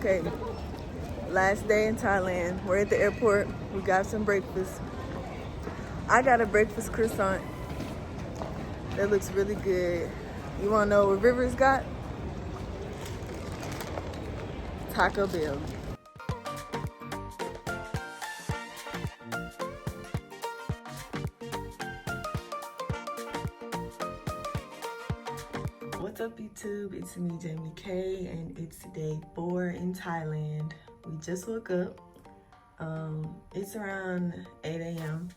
Okay, last day in Thailand. We're at the airport. We got some breakfast. I got a breakfast croissant. That looks really good. You wanna know what Rivers got? Taco Bell. What's up YouTube? It's me, Jamie K, and it's day 4 in Thailand. We just woke up. It's around 8 a.m.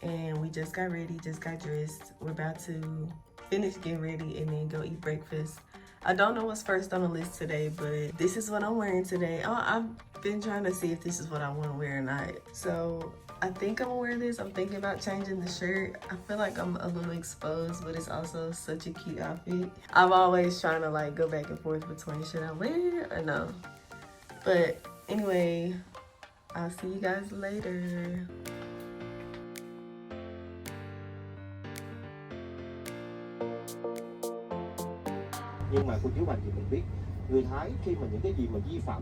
and we just got ready, just got dressed. We're about to finish getting ready and then go eat breakfast. I don't know what's first on the list today, but this is what I'm wearing today. I've been trying to see if this is what I want to wear or not. So I think I'm gonna wear this. I'm thinking about changing the shirt. I feel like I'm a little exposed, but it's also such a cute outfit. I'm always trying to like go back and forth between should I wear it or no. But anyway, I'll see you guys later. Nhưng mà cô chú bạn thì mình biết người Thái khi mà những cái gì mà vi phạm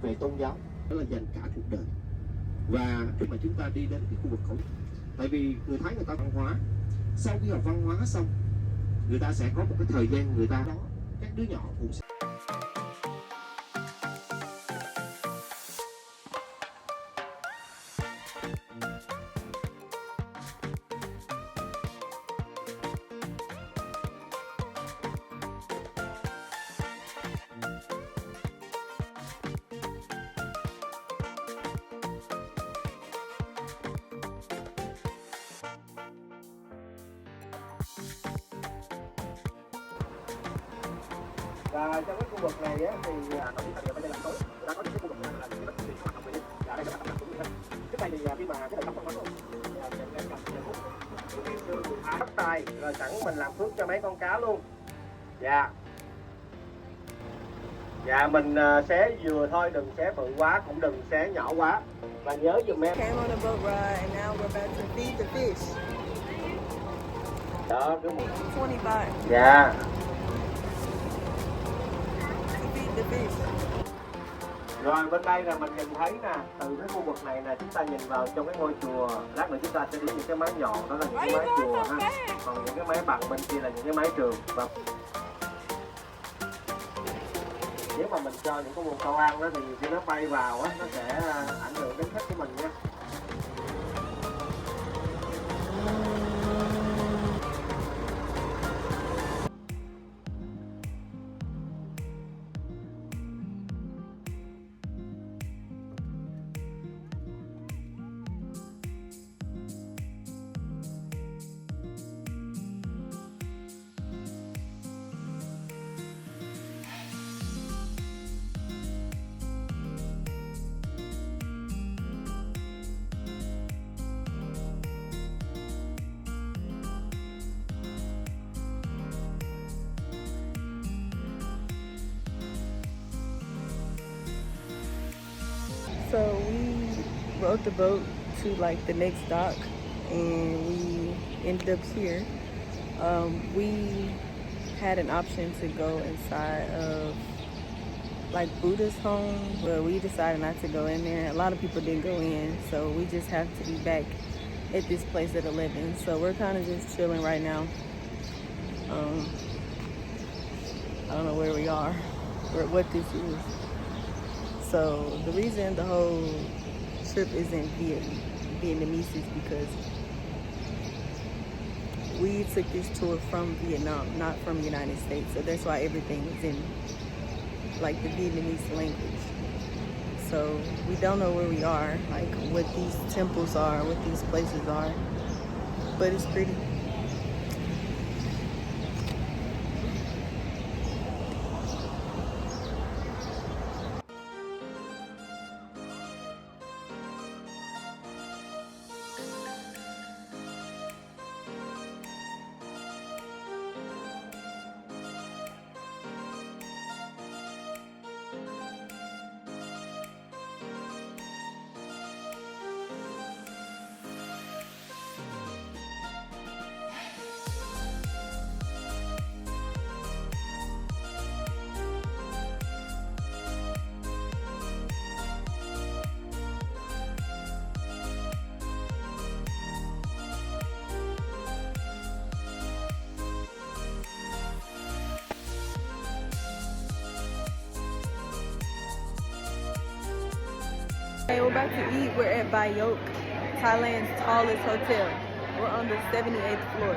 về tôn giáo đó là dành cả cuộc đời. Và khi mà chúng ta đi đến cái khu vực khẩu, tại vì người Thái người ta văn hóa, sau khi học văn hóa xong người ta sẽ có một cái thời gian người ta đó các đứa nhỏ cũng sẽ và trong cái khu vực này á, thì nó chỉ thành bây giờ làm tối, người ta có những cái khu vực này là những cái chuyện hoạt động về và đây là hoạt động của người dân. Cái này thì khi mà cái này không có bắt tay rồi sẵn mình làm phước cho mấy con cá luôn. Dạ. Dạ mình xé vừa thôi, đừng xé bự quá cũng đừng xé nhỏ quá. Và nhớ giùm em. Came on a boat ride and now we're about to feed the fish. Đó cứ 20 baht. dạ. Rồi bên đây là mình nhìn thấy nè, từ cái khu vực này nè, chúng ta nhìn vào trong cái ngôi chùa. Lát nữa chúng ta sẽ đi những cái mái nhọn, đó là những cái mái chùa ha. Còn những cái mái bằng bên kia là những cái mái trường. Và nếu mà mình cho những cái con câu ăn đó thì khi nó bay vào á, nó sẽ ảnh hưởng đến khách của mình nha. So we rode the boat to like the next dock and we ended up here. We had an option to go inside of like Buddha's home, but we decided not to go in there. A lot of people didn't go in, so we just have to be back at this place at 11. So we're kind of just chilling right now. I don't know where we are or what this is. So the reason the whole trip isn't Vietnamese is because we took this tour from Vietnam, not from the United States. So that's why everything is in like the Vietnamese language. So we don't know where we are, like what these temples are, what these places are, but it's pretty. Hey, we're about to eat. We're at Bangkok, Thailand's tallest hotel. We're on the 78th floor.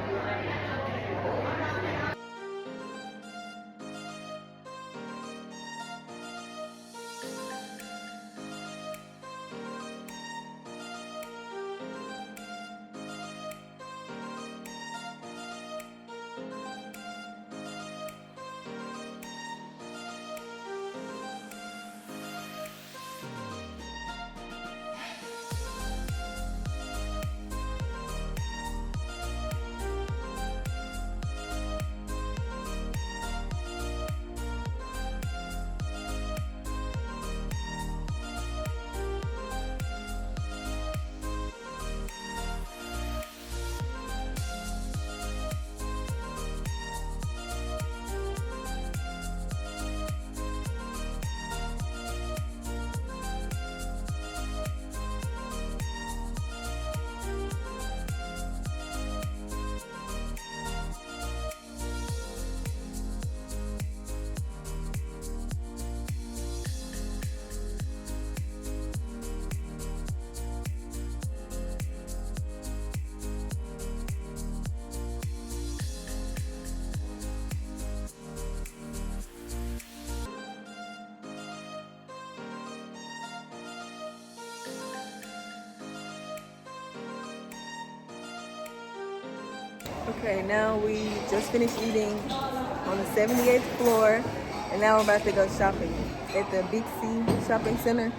Okay, now we just finished eating on the 78th floor, and now we're about to go shopping at the Big C Shopping Center.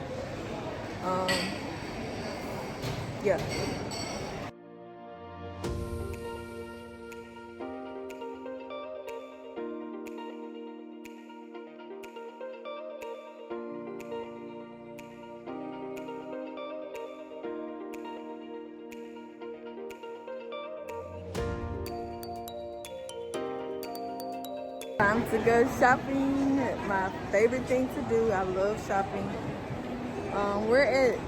Yeah. Time to go shopping. My favorite thing to do. I love shopping. We're at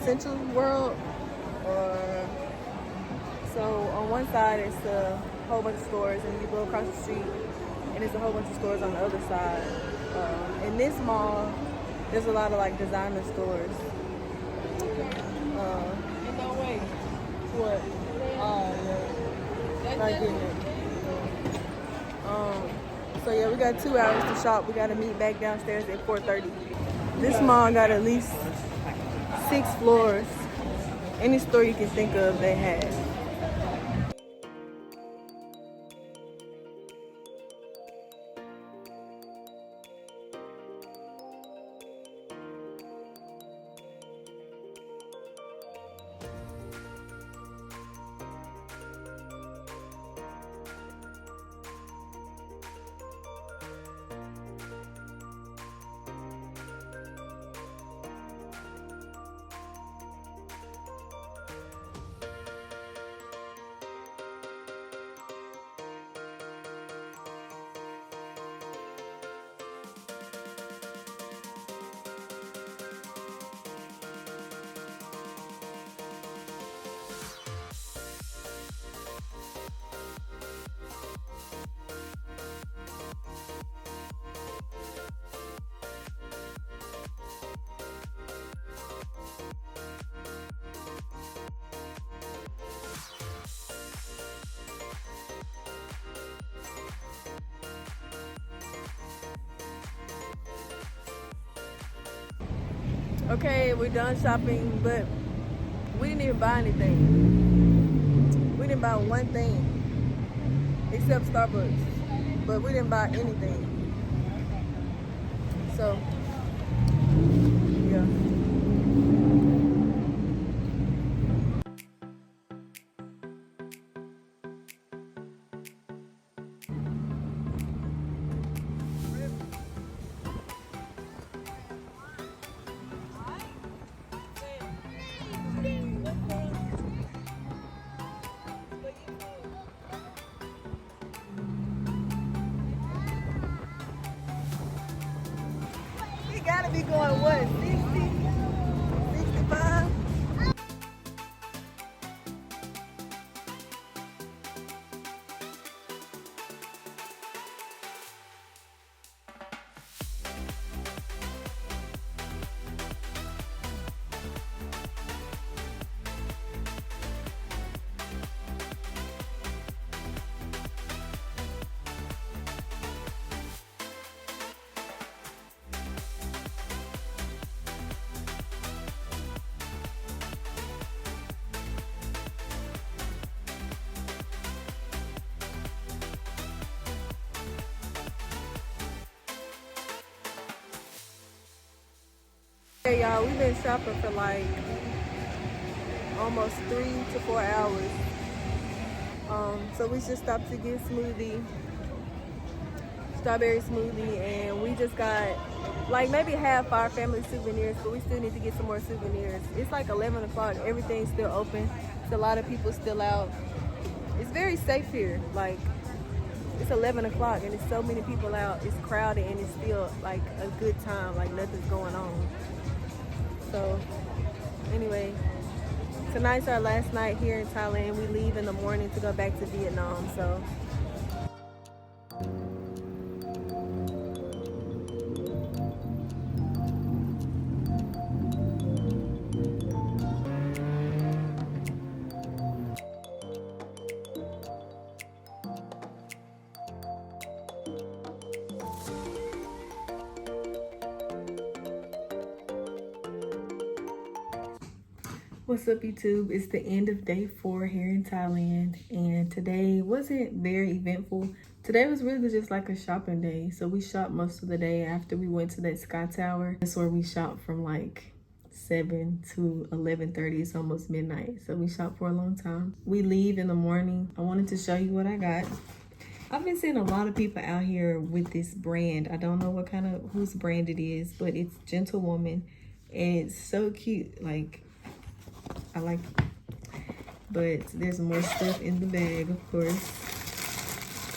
Central World. So on one side it's a whole bunch of stores, and you go across the street and there's a whole bunch of stores on the other side. In this mall, there's a lot of like designer stores. No way. What? Oh yeah. Not getting it. So yeah, we got 2 hours to shop. We gotta meet back downstairs at 4:30. This mall got at least 6 floors. Any store you can think of, they have. Okay, we're done shopping, but we didn't even buy anything. We didn't buy one thing, except Starbucks, but we didn't buy anything. So, yeah. Gotta be going what, 60, 65? Hey y'all, we've been shopping for like almost 3 to 4 hours. So we just stopped to get strawberry smoothie, and we just got like maybe half our family souvenirs, but we still need to get some more souvenirs. It's like 11 o'clock, everything's still open. There's a lot of people still out. It's very safe here. Like, it's 11 o'clock and there's so many people out. It's crowded and it's still like a good time, like nothing's going on. So anyway, tonight's our last night here in Thailand. We leave in the morning to go back to Vietnam. So what's up, YouTube? It's the end of day 4 here in Thailand, and today wasn't very eventful. Today was really just like a shopping day. So we shopped most of the day after we went to that sky tower. That's where we shopped from like 7 to 11:30. It's almost midnight. So we shopped for a long time. We leave in the morning. I wanted to show you what I got. I've been seeing a lot of people out here with this brand. I don't know what kind of whose brand it is, but it's Gentlewoman, and it's so cute. Like, I like it. But there's more stuff in the bag, of course.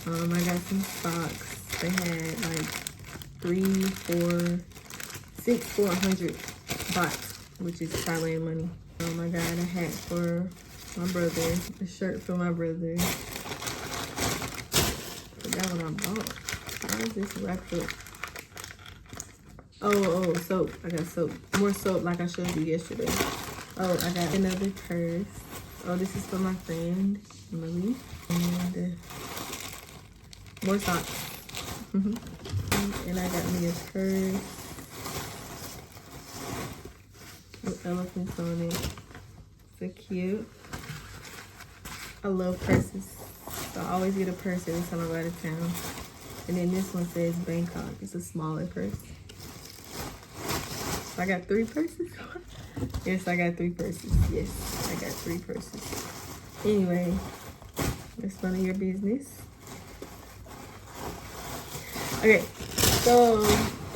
I got some socks. They had like 400 baht, which is Thailand money. I got a hat for my brother, a shirt for my brother. Forgot what I bought. Why is this wrapped up? Oh, soap. I got soap. More soap like I showed you yesterday. Oh, I got another purse. Oh, this is for my friend, Emily. And more socks. And I got me a purse with elephants on it. So cute. I love purses. So I always get a purse every time I go out of town. And then this one says Bangkok. It's a smaller purse. So I got 3 purses. Yes, I got 3 purses. Yes, I got 3 purses. Anyway, that's none of your business. Okay, so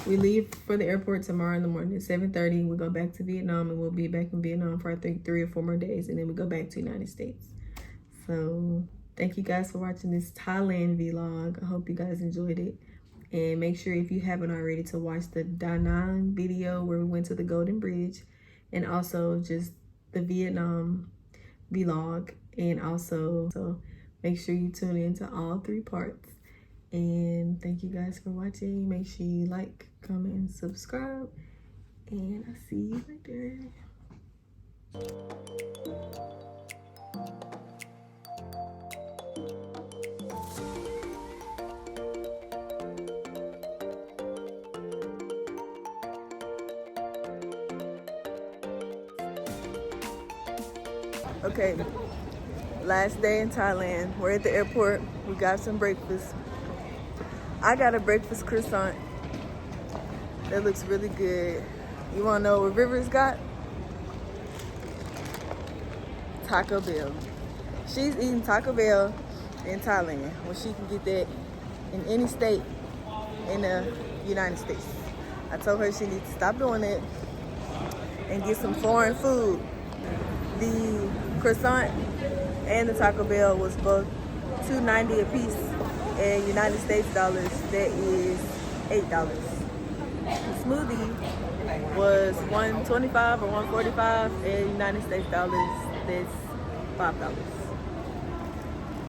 we leave for the airport tomorrow in the morning at 7:30. We go back to Vietnam, and we'll be back in Vietnam for I think 3 or 4 more days, and then we go back to the United States. So thank you guys for watching this Thailand vlog. I hope you guys enjoyed it. And make sure, if you haven't already, to watch the Da Nang video where we went to the Golden Bridge, and also just the Vietnam vlog. And also, so make sure you tune in to all 3 parts. And thank you guys for watching. Make sure you like, comment, and subscribe. And I'll see you later. Okay, last day in Thailand. We're at the airport. We got some breakfast. I got a breakfast croissant that looks really good. You wanna know what Rivers got? Taco Bell. She's eating Taco Bell in Thailand when she can get that in any state in the United States. I told her she needs to stop doing it and get some foreign food. The croissant and the Taco Bell was both $2.90 a piece. In United States dollars, that is $8. The smoothie was $1.25 or $1.45. In United States dollars, that's $5.